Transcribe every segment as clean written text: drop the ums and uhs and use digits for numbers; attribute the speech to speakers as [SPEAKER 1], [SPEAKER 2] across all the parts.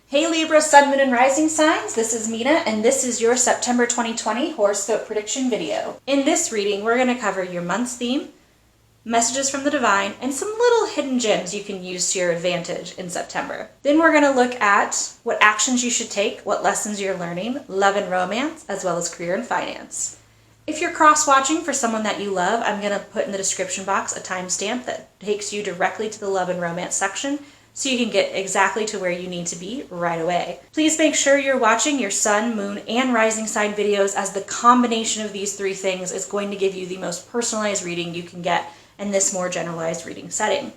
[SPEAKER 1] Hey Libra, Sun, Moon, and Rising signs, this is Mina, and this is your September 2020 horoscope prediction video. In this reading, we're going to cover your month's theme, messages from the divine, and some little hidden gems you can use to your advantage in September. Then we're going to look at what actions you should take, what lessons you're learning, love and romance, as well as career and finance. If you're cross-watching for someone that you love, I'm going to put in the description box a timestamp that takes you directly to the love and romance section, so you can get exactly to where you need to be right away. Please make sure you're watching your sun, moon, and rising sign videos, as the combination of these three things is going to give you the most personalized reading you can get in this more generalized reading setting.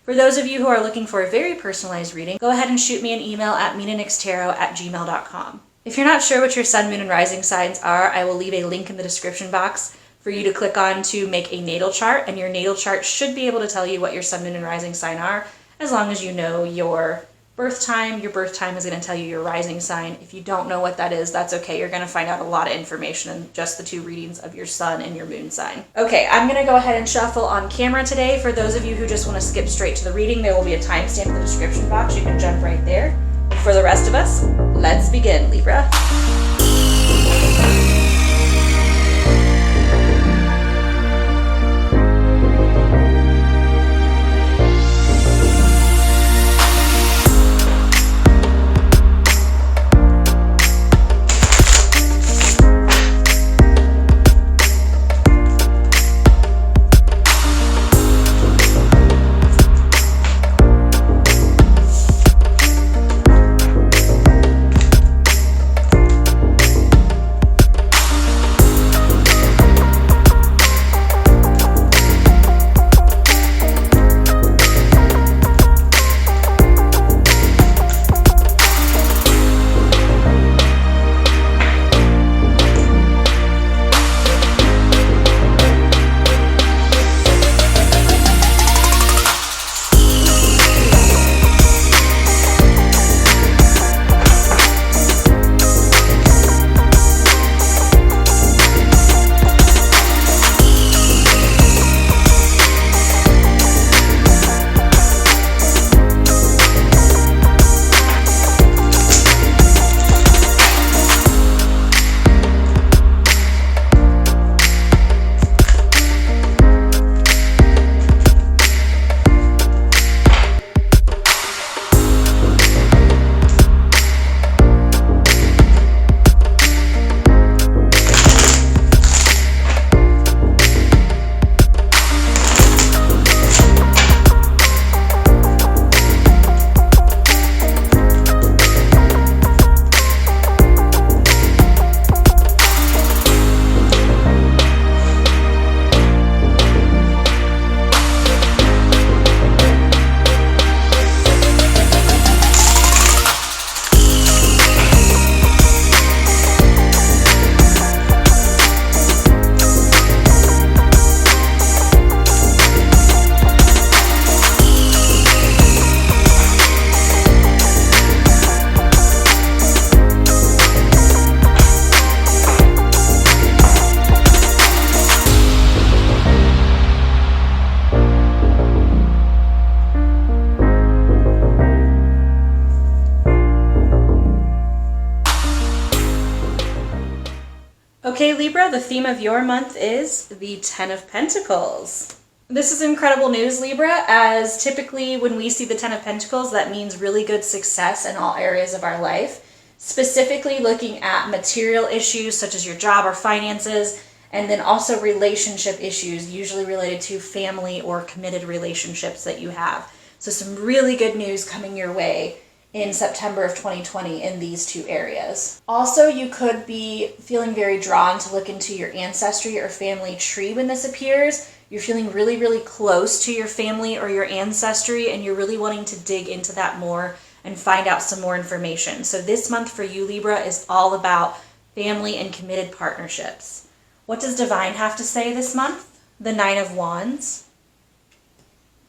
[SPEAKER 1] For those of you who are looking for a very personalized reading, go ahead and shoot me an email at minanixtarot@gmail.com. If you're not sure what your sun, moon, and rising signs are, I will leave a link in the description box for you to click on to make a natal chart, and your natal chart should be able to tell you what your sun, moon, and rising sign are. As long as you know your birth time is going to tell you your rising sign. If you don't know what that is, that's okay. You're going to find out a lot of information in just the two readings of your sun and your moon sign. Okay, I'm going to go ahead and shuffle on camera today. For those of you who just want to skip straight to the reading, there will be a timestamp in the description box. You can jump right there. For the rest of us, let's begin, Libra. Okay, Libra, the theme of your month is the Ten of Pentacles. This is incredible news, Libra, as typically when we see the Ten of Pentacles, that means really good success in all areas of our life, specifically looking at material issues such as your job or finances, and then also relationship issues, usually related to family or committed relationships that you have. So some really good news coming your way in September of 2020 in these two areas. Also, you could be feeling very drawn to look into your ancestry or family tree when this appears. You're feeling really, really close to your family or your ancestry, and you're really wanting to dig into that more and find out some more information. So this month for you, Libra, is all about family and committed partnerships. What does Divine have to say this month? The Nine of Wands.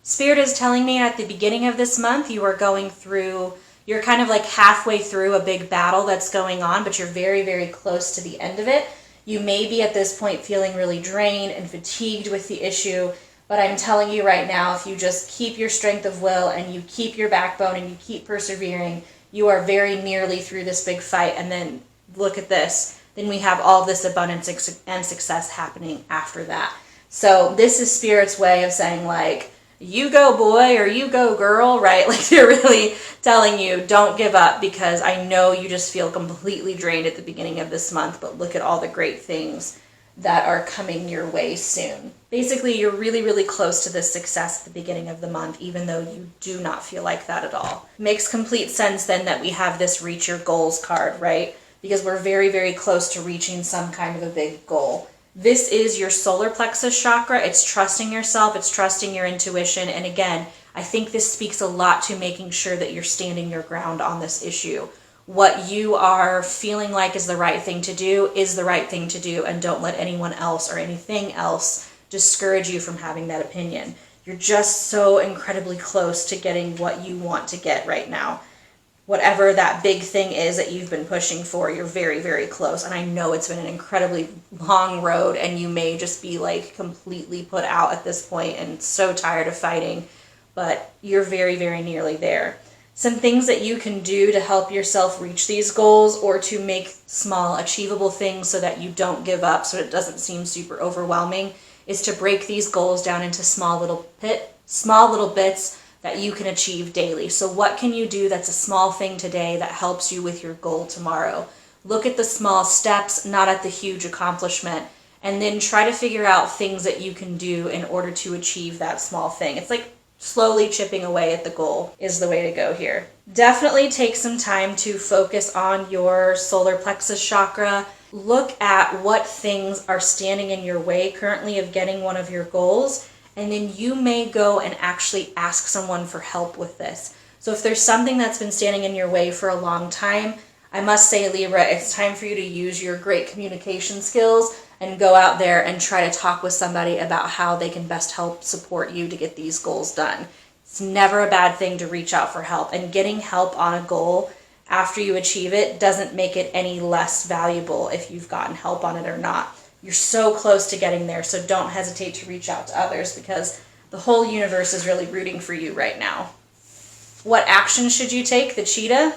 [SPEAKER 1] Spirit is telling me at the beginning of this month you are going through you're kind of like halfway through a big battle that's going on, but you're very, very close to the end of it. You may be at this point feeling really drained and fatigued with the issue, but I'm telling you right now, if you just keep your strength of will and you keep your backbone and you keep persevering, you are very nearly through this big fight, and then look at this. Then we have all this abundance and success happening after that. So this is Spirit's way of saying, like, you go boy or you go girl, right? Like, they're really telling you, don't give up, because I know you just feel completely drained at the beginning of this month, but look at all the great things that are coming your way soon. Basically, you're really, really close to this success at the beginning of the month, even though you do not feel like that at all. Makes complete sense then that we have this Reach Your Goals card, right? Because we're very, very close to reaching some kind of a big goal. This is your solar plexus chakra. It's trusting yourself. It's trusting your intuition. And again, I think this speaks a lot to making sure that you're standing your ground on this issue. What you are feeling like is the right thing to do is the right thing to do, and don't let anyone else or anything else discourage you from having that opinion. You're just so incredibly close to getting what you want to get right now. Whatever that big thing is that you've been pushing for, you're very, very close. And I know it's been an incredibly long road, and you may just be like completely put out at this point and so tired of fighting, but you're very, very nearly there. Some things that you can do to help yourself reach these goals, or to make small achievable things so that you don't give up, so it doesn't seem super overwhelming, is to break these goals down into small little bits that you can achieve daily. So what can you do that's a small thing today that helps you with your goal tomorrow? Look at the small steps, not at the huge accomplishment, and then try to figure out things that you can do in order to achieve that small thing. It's like slowly chipping away at the goal is the way to go here. Definitely take some time to focus on your solar plexus chakra. Look at what things are standing in your way currently of getting one of your goals, and then you may go and actually ask someone for help with this. So if there's something that's been standing in your way for a long time, I must say, Libra, it's time for you to use your great communication skills and go out there and try to talk with somebody about how they can best help support you to get these goals done. It's never a bad thing to reach out for help, and getting help on a goal after you achieve it doesn't make it any less valuable if you've gotten help on it or not. You're so close to getting there, so don't hesitate to reach out to others, because the whole universe is really rooting for you right now. What action should you take? The cheetah?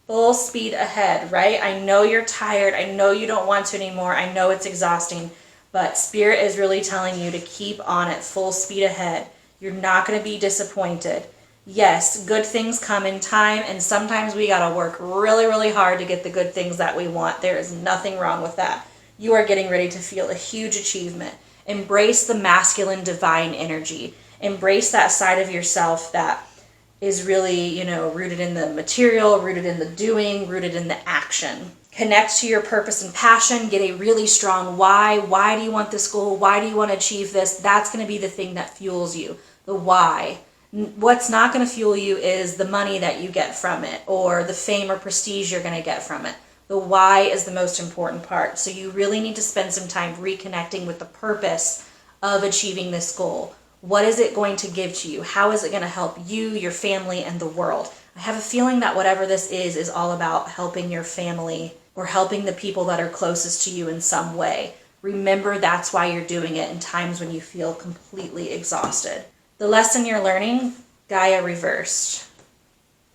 [SPEAKER 1] Full speed ahead, right? I know you're tired. I know you don't want to anymore. I know it's exhausting, but Spirit is really telling you to keep on it, full speed ahead. You're not going to be disappointed. Yes, good things come in time, and sometimes we got to work really, really hard to get the good things that we want. There is nothing wrong with that. You are getting ready to feel a huge achievement. Embrace the masculine divine energy. Embrace that side of yourself that is really, rooted in the material, rooted in the doing, rooted in the action. Connect to your purpose and passion. Get a really strong why. Why do you want this goal? Why do you want to achieve this? That's going to be the thing that fuels you. The why. What's not going to fuel you is the money that you get from it, or the fame or prestige you're going to get from it. The why is the most important part. So you really need to spend some time reconnecting with the purpose of achieving this goal. What is it going to give to you? How is it going to help you, your family, and the world? I have a feeling that whatever this is all about helping your family or helping the people that are closest to you in some way. Remember, that's why you're doing it in times when you feel completely exhausted. The lesson you're learning, Gaia reversed.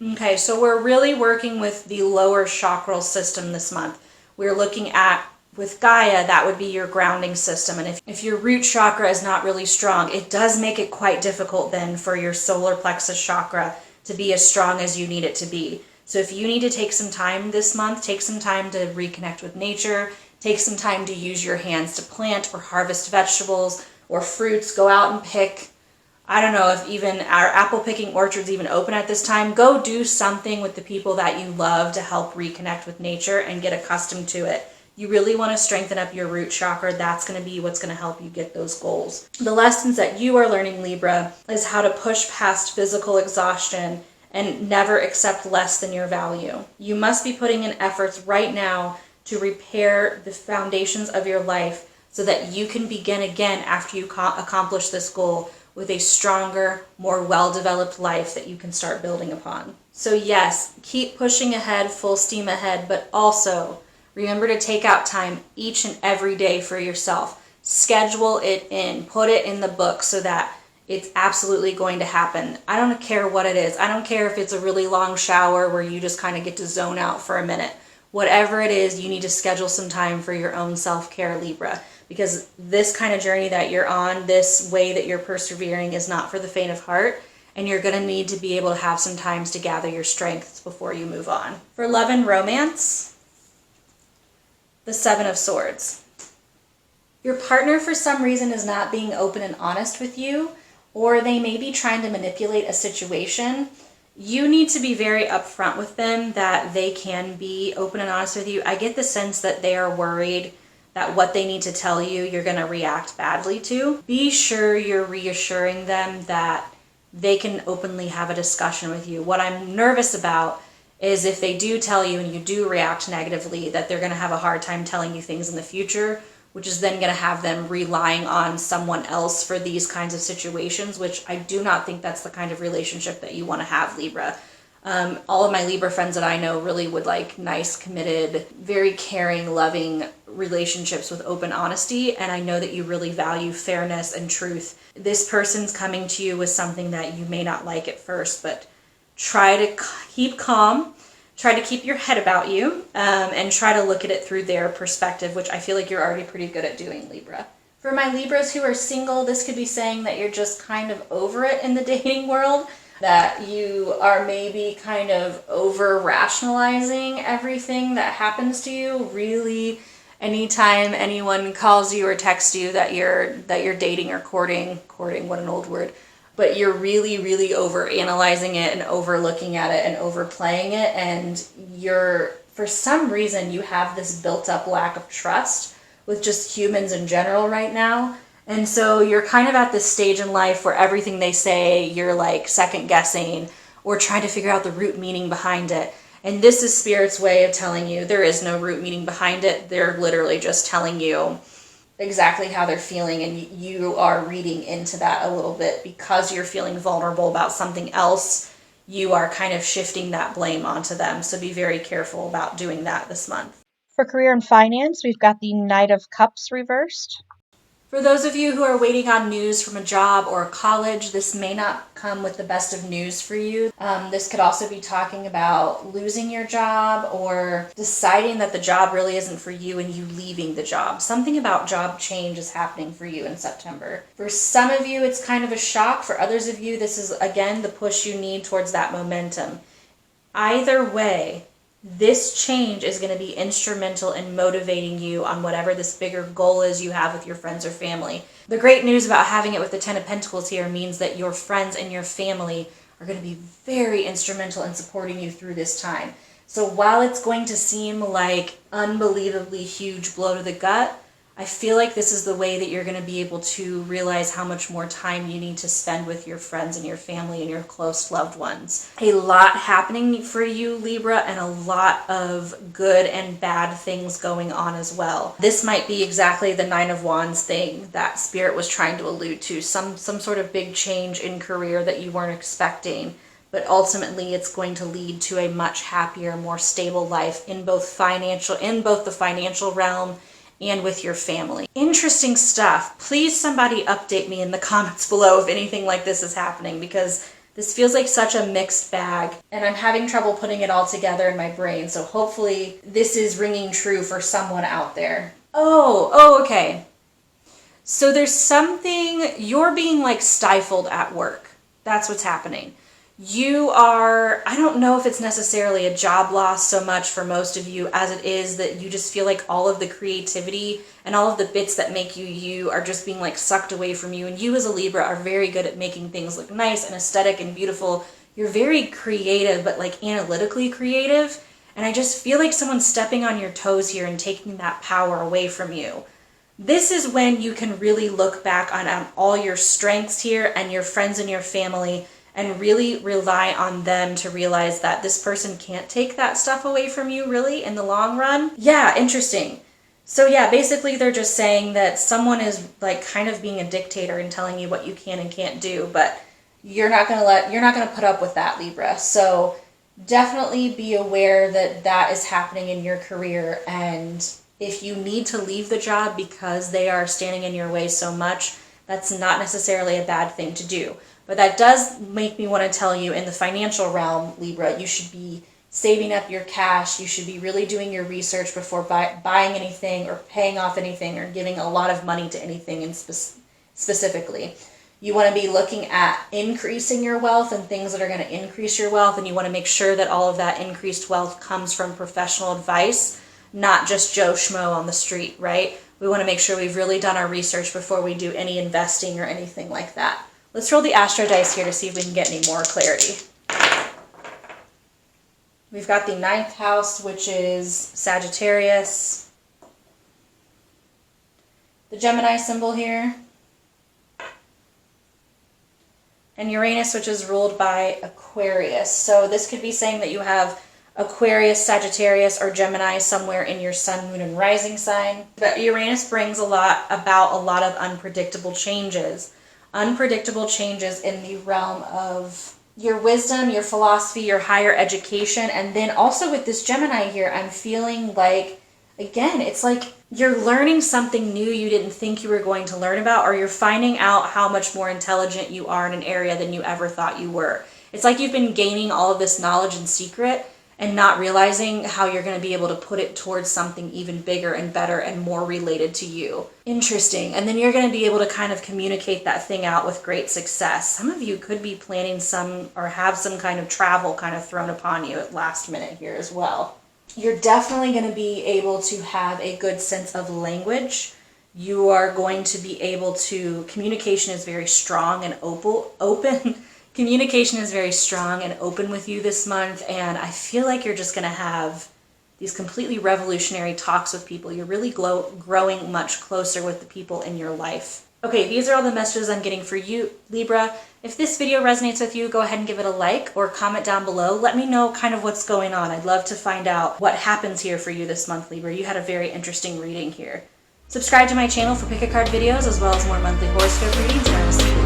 [SPEAKER 1] Okay, so we're really working with the lower chakral system this month. We're looking at, with Gaia, that would be your grounding system. And if your root chakra is not really strong, it does make it quite difficult then for your solar plexus chakra to be as strong as you need it to be. So if you need to take some time this month, take some time to reconnect with nature, take some time to use your hands to plant or harvest vegetables or fruits, go out and pick. I don't know if even our apple picking orchards even open at this time. Go do something with the people that you love to help reconnect with nature and get accustomed to it. You really want to strengthen up your root chakra. That's going to be what's going to help you get those goals. The lessons that you are learning, Libra, is how to push past physical exhaustion and never accept less than your value. You must be putting in efforts right now to repair the foundations of your life so that you can begin again after you accomplish this goal with a stronger, more well-developed life that you can start building upon. So yes, keep pushing ahead, full steam ahead, but also remember to take out time each and every day for yourself. Schedule it in, put it in the book so that It's absolutely going to happen. I don't care what it is. I don't care if it's a really long shower where you just kind of get to zone out for a minute. Whatever it is, you need to schedule some time for your own self-care, Libra, because this kind of journey that you're on, this way that you're persevering, is not for the faint of heart, and you're going to need to be able to have some times to gather your strengths before you move on. For love and romance, the Seven of Swords. Your partner, for some reason, is not being open and honest with you, or they may be trying to manipulate a situation. You need to be very upfront with them that they can be open and honest with you. I get the sense that they are worried that what they need to tell you, you're going to react badly to. Be sure you're reassuring them that they can openly have a discussion with you. What I'm nervous about is if they do tell you and you do react negatively, that they're going to have a hard time telling you things in the future, which is then going to have them relying on someone else for these kinds of situations, which I do not think that's the kind of relationship that you want to have, Libra. All of my Libra friends that I know really would like nice, committed, very caring, loving relationships with open honesty, and I know that you really value fairness and truth. This person's coming to you with something that you may not like at first, but try to keep calm. Try to keep your head about you, and try to look at it through their perspective, which I feel like you're already pretty good at doing, Libra. For my Libras who are single, this could be saying that you're just kind of over it in the dating world, that you are maybe kind of over-rationalizing everything that happens to you. Really, anytime anyone calls you or texts you that you're dating or courting, what an old word, but you're really, really over-analyzing it and overlooking at it and overplaying it, and for some reason, you have this built-up lack of trust with just humans in general right now, and so you're kind of at this stage in life where everything they say, you're like second-guessing or trying to figure out the root meaning behind it, and this is Spirit's way of telling you there is no root meaning behind it. They're literally just telling you exactly how they're feeling, and you are reading into that a little bit because you're feeling vulnerable about something else. You are kind of shifting that blame onto them, so be very careful about doing that this month.
[SPEAKER 2] For career and finance, we've got the Knight of Cups reversed.
[SPEAKER 1] For those of you who are waiting on news from a job or a college, this may not come with the best of news for you. This could also be talking about losing your job or deciding that the job really isn't for you and you leaving the job. Something about job change is happening for you in September. For some of you, it's kind of a shock. For others of you, this is, again, the push you need towards that momentum. Either way, this change is going to be instrumental in motivating you on whatever this bigger goal is you have with your friends or family. The great news about having it with the Ten of Pentacles here means that your friends and your family are going to be very instrumental in supporting you through this time. So while it's going to seem like unbelievably huge blow to the gut, I feel like this is the way that you're going to be able to realize how much more time you need to spend with your friends and your family and your close loved ones. A lot happening for you, Libra, and a lot of good and bad things going on as well. This might be exactly the Nine of Wands thing that Spirit was trying to allude to, some sort of big change in career that you weren't expecting. But ultimately, it's going to lead to a much happier, more stable life in both the financial realm and with your family. Interesting stuff. Please somebody update me in the comments below if anything like this is happening, because this feels like such a mixed bag and I'm having trouble putting it all together in my brain. So hopefully this is ringing true for someone out there. Oh, okay. So there's something, you're being like stifled at work. That's what's happening. You are, I don't know if it's necessarily a job loss so much for most of you as it is that you just feel like all of the creativity and all of the bits that make you you are just being like sucked away from you. And you as a Libra are very good at making things look nice and aesthetic and beautiful. You're very creative, but like analytically creative. And I just feel like someone's stepping on your toes here and taking that power away from you. This is when you can really look back on all your strengths here and your friends and your family and really rely on them to realize that this person can't take that stuff away from you really in the long run. Yeah, interesting. So yeah, basically they're just saying that someone is like kind of being a dictator and telling you what you can and can't do, but you're not going to put up with that, Libra. So definitely be aware that that is happening in your career, and if you need to leave the job because they are standing in your way so much, That's not necessarily a bad thing to do. But that does make me want to tell you, in the financial realm, Libra, you should be saving up your cash. You should be really doing your research before buying anything or paying off anything or giving a lot of money to anything specifically. You want to be looking at increasing your wealth and things that are going to increase your wealth, and you want to make sure that all of that increased wealth comes from professional advice, not just Joe Schmo on the street, right? We want to make sure we've really done our research before we do any investing or anything like that. Let's roll the Astro dice here to see if we can get any more clarity. We've got the 9th house, which is Sagittarius. The Gemini symbol here. And Uranus, which is ruled by Aquarius. So this could be saying that you have Aquarius, Sagittarius, or Gemini somewhere in your sun, moon, and rising sign. But Uranus brings about a lot of unpredictable changes. Unpredictable changes in the realm of your wisdom, your philosophy, your higher education. And then also with this Gemini here, I'm feeling like, again, it's like you're learning something new you didn't think you were going to learn about, or you're finding out how much more intelligent you are in an area than you ever thought you were. It's like you've been gaining all of this knowledge in secret and not realizing how you're going to be able to put it towards something even bigger and better and more related to you. Interesting. And then you're going to be able to kind of communicate that thing out with great success. Some of you could be planning some or have some kind of travel kind of thrown upon you at last minute here as well. You're definitely going to be able to have a good sense of language. You are going to be able to, communication is very strong and open. Communication is very strong and open with you this month, and I feel like you're just going to have these completely revolutionary talks with people. You're really growing much closer with the people in your life. Okay, these are all the messages I'm getting for you, Libra. If this video resonates with you, go ahead and give it a like or comment down below. Let me know kind of what's going on. I'd love to find out what happens here for you this month, Libra. You had a very interesting reading here. Subscribe to my channel for pick a card videos as well as more monthly horoscope readings, and I will see you